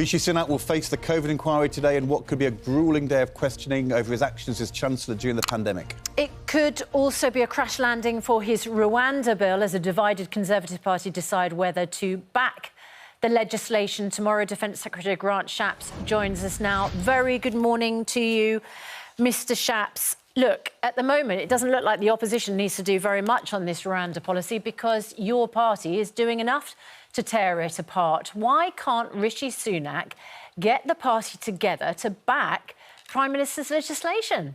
Rishi Sunak will face the COVID inquiry today in what could be a gruelling day of questioning over his actions as Chancellor during the pandemic. It could also be a crash landing for his Rwanda bill as a divided Conservative Party decide whether to back the legislation tomorrow. Defence Secretary Grant Shapps joins us now. Very good morning to you, Mr. Shapps. Look, at the moment, it doesn't look like the opposition needs to do very much on this Rwanda policy because your party is doing enough to tear it apart. Why can't Rishi Sunak get the party together to back Prime Minister's legislation?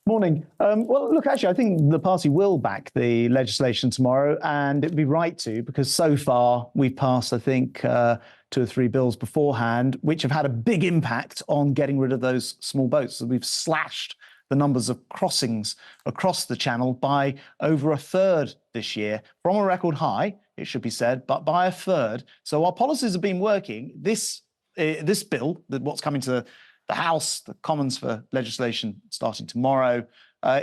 Morning. Well, look, actually, I think the party will back the legislation tomorrow, and it'd be right to, because so far we've passed, I think, 2 or 3 bills beforehand, which have had a big impact on getting rid of those small boats. So we've slashed the numbers of crossings across the channel by over 1/3 this year, from a record high, it should be said, but by 1/3. So our policies have been working. This bill, what's coming to the House, the Commons for legislation starting tomorrow,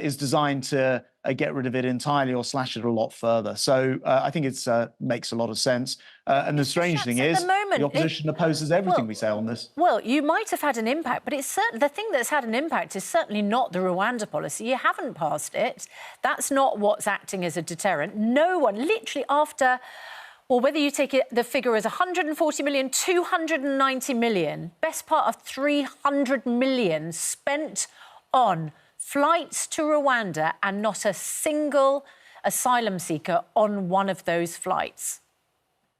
is designed to get rid of it entirely or slash it a lot further. So I think it makes a lot of sense. And the strange thing is, the opposition opposes everything we say on this. Well, you might have had an impact, but it's the thing that's had an impact is certainly not the Rwanda policy. You haven't passed it. That's not what's acting as a deterrent. No one, literally after... Or whether you take the figure as 140 million, 290 million, best part of 300 million spent on flights to Rwanda and not a single asylum seeker on one of those flights.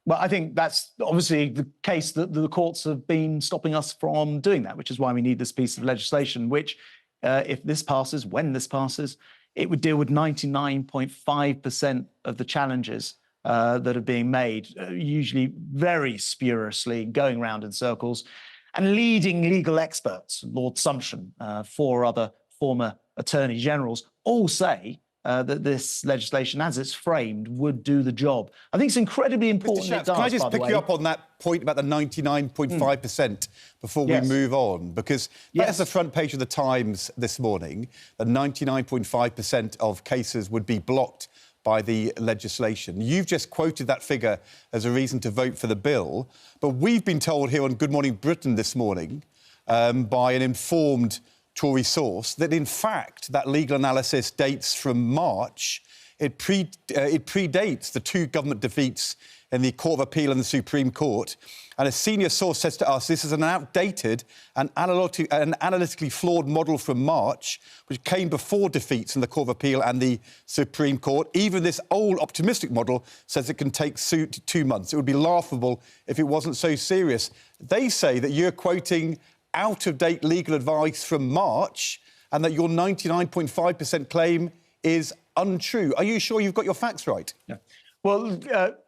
Well, I think that's obviously the case that the courts have been stopping us from doing that, which is why we need this piece of legislation, which, if this passes, when this passes, it would deal with 99.5% of the challenges that are being made, usually very spuriously, going round in circles, and leading legal experts, Lord Sumption, 4 other former attorney generals, all say that this legislation, as it's framed, would do the job. I think it's incredibly important. Mr. Shapps, can I just pick you up on that point about the 99.5% before we move on? Because that's the front page of the Times this morning, that 99.5% of cases would be blocked by the legislation. You've just quoted that figure as a reason to vote for the bill, but we've been told here on Good Morning Britain this morning by an informed Tory source that, in fact, that legal analysis dates from March. It predates the 2 government defeats in the Court of Appeal and the Supreme Court. And a senior source says to us this is an outdated and analytically flawed model from March, which came before defeats in the Court of Appeal and the Supreme Court. Even this old optimistic model says it can take 2 months. It would be laughable if it wasn't so serious. They say that you're quoting out-of-date legal advice from March and that your 99.5% claim is untrue. Are you sure you've got your facts right? Yeah. Well,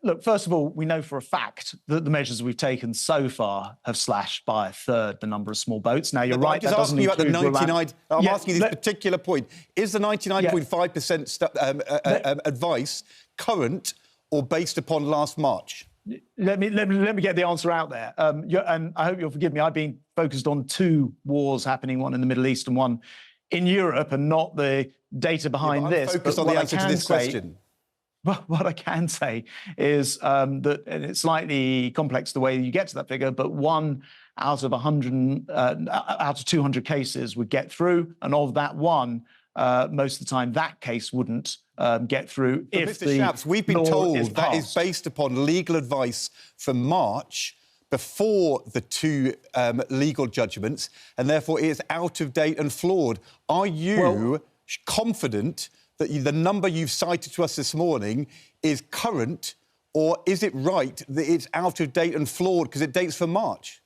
look, first of all, we know for a fact that the measures we've taken so far have slashed by 1/3 the number of small boats. Now, you're right, that doesn't include the 99... I'm asking you this particular point. Is the 99.5% advice current or based upon last March? Let me get the answer out there. And I hope you'll forgive me. I've been focused on 2 wars happening, one in the Middle East and one in Europe, and not the data behind this. I'm focused on the answer to this question. But what I can say is that, and it's slightly complex the way you get to that figure, but 1 out of 200 cases would get through, and of that 1, most of the time that case wouldn't get through. But if Mr. the Shapps, we've been told that is based upon legal advice from March before the 2 legal judgments, and therefore it is out of date and flawed. Are you confident that the number you've cited to us this morning is current, or is it right that it's out of date and flawed because it dates from March?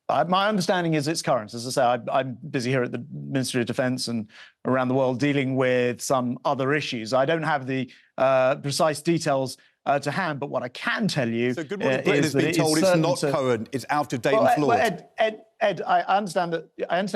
My understanding is it's current. As I say, I'm busy here at the Ministry of Defence and around the world dealing with some other issues. I don't have the precise details to hand, but what I can tell you so Good Morning Britain has been told it's not current, it's out of date and flawed. Ed, I understand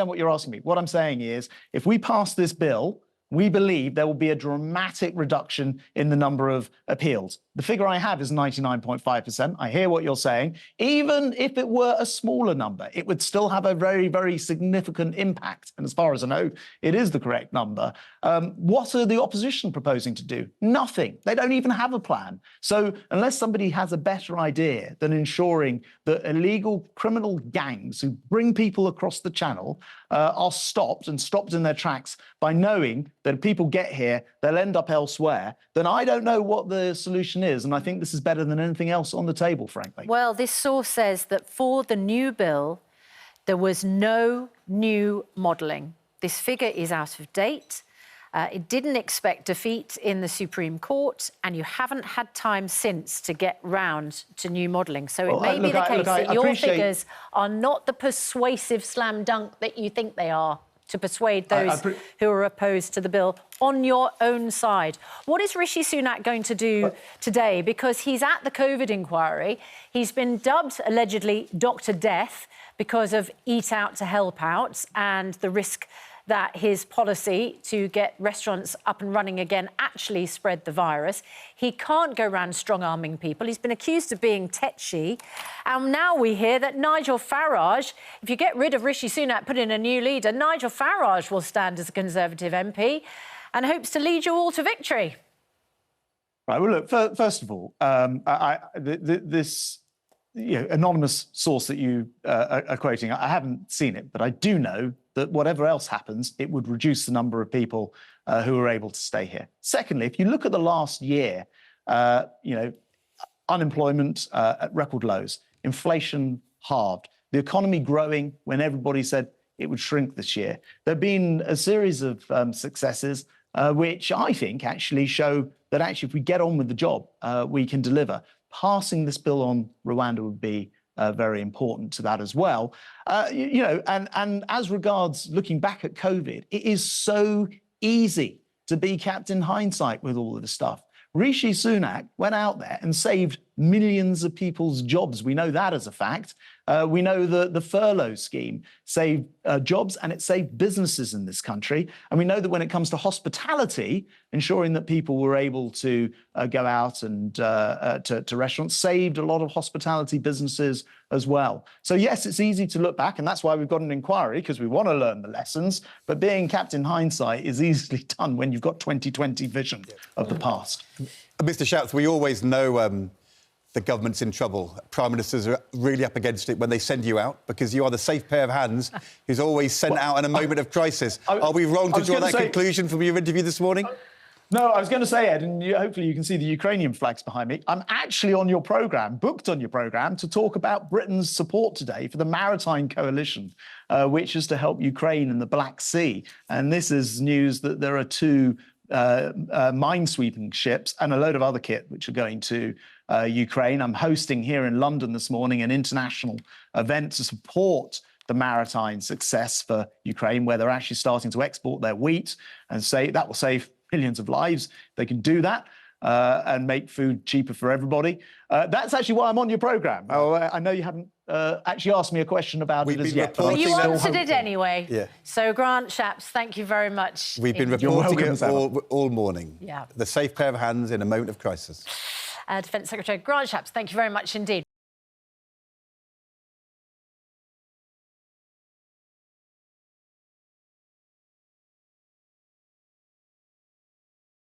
what you're asking me. What I'm saying is, if we pass this bill, we believe there will be a dramatic reduction in the number of appeals. The figure I have is 99.5%. I hear what you're saying. Even if it were a smaller number, it would still have a very, very significant impact. And as far as I know, it is the correct number. What are the opposition proposing to do? Nothing. They don't even have a plan. So unless somebody has a better idea than ensuring that illegal criminal gangs who bring people across the channel are stopped in their tracks by knowing that if people get here, they'll end up elsewhere, then I don't know what the solution is. And I think this is better than anything else on the table, frankly. Well, this source says that for the new bill, there was no new modelling. This figure is out of date. It didn't expect defeat in the Supreme Court, and you haven't had time since to get round to new modelling. So it may be the case that your figures are not the persuasive slam dunk that you think they are to persuade those who are opposed to the bill on your own side. What is Rishi Sunak going to do today? Because he's at the COVID inquiry. He's been dubbed, allegedly, Dr. Death because of Eat Out to Help Out and the risk that his policy to get restaurants up and running again actually spread the virus. He can't go around strong-arming people. He's been accused of being tetchy. And now we hear that Nigel Farage, if you get rid of Rishi Sunak, put in a new leader, Nigel Farage will stand as a Conservative MP and hopes to lead you all to victory. Right, well, look, first of all, this anonymous source that you are quoting, I haven't seen it, but I do know that whatever else happens, it would reduce the number of people who are able to stay here. Secondly, if you look at the last year, unemployment at record lows, inflation halved, the economy growing when everybody said it would shrink this year. There have been a series of successes which I think actually show that actually if we get on with the job, we can deliver. Passing this bill on Rwanda would be very important to that as well. And as regards looking back at COVID, it is so easy to be Captain Hindsight with all of this stuff. Rishi Sunak went out there and saved millions of people's jobs. We know that as a fact. We know the furlough scheme saved jobs and it saved businesses in this country. And we know that when it comes to hospitality, ensuring that people were able to go out and to restaurants saved a lot of hospitality businesses as well. So, yes, it's easy to look back, and that's why we've got an inquiry, because we want to learn the lessons. But being Captain Hindsight is easily done when you've got 2020 vision of the past. Mr. Shapps, we always know the government's in trouble. Prime Ministers are really up against it when they send you out, because you are the safe pair of hands who's always sent out in a moment of crisis. Are we wrong to draw that conclusion from your interview this morning? No, I was going to say, Ed, and hopefully you can see the Ukrainian flags behind me. I'm actually on your programme, booked on your programme, to talk about Britain's support today for the Maritime Coalition, which is to help Ukraine in the Black Sea. And this is news that there are two minesweeping ships and a load of other kit which are going to Ukraine. I'm hosting here in London this morning an international event to support the maritime success for Ukraine, where they're actually starting to export their wheat, and say that will save millions of lives. They can do that and make food cheaper for everybody. That's actually why I'm on your programme. I know you haven't actually asked me a question about it as yet. But you answered it anyway. Yeah. So, Grant Shapps, thank you very much. We've been reporting it all morning. Yeah. The safe pair of hands in a moment of crisis. Defence Secretary Grant Shapps, thank you very much indeed.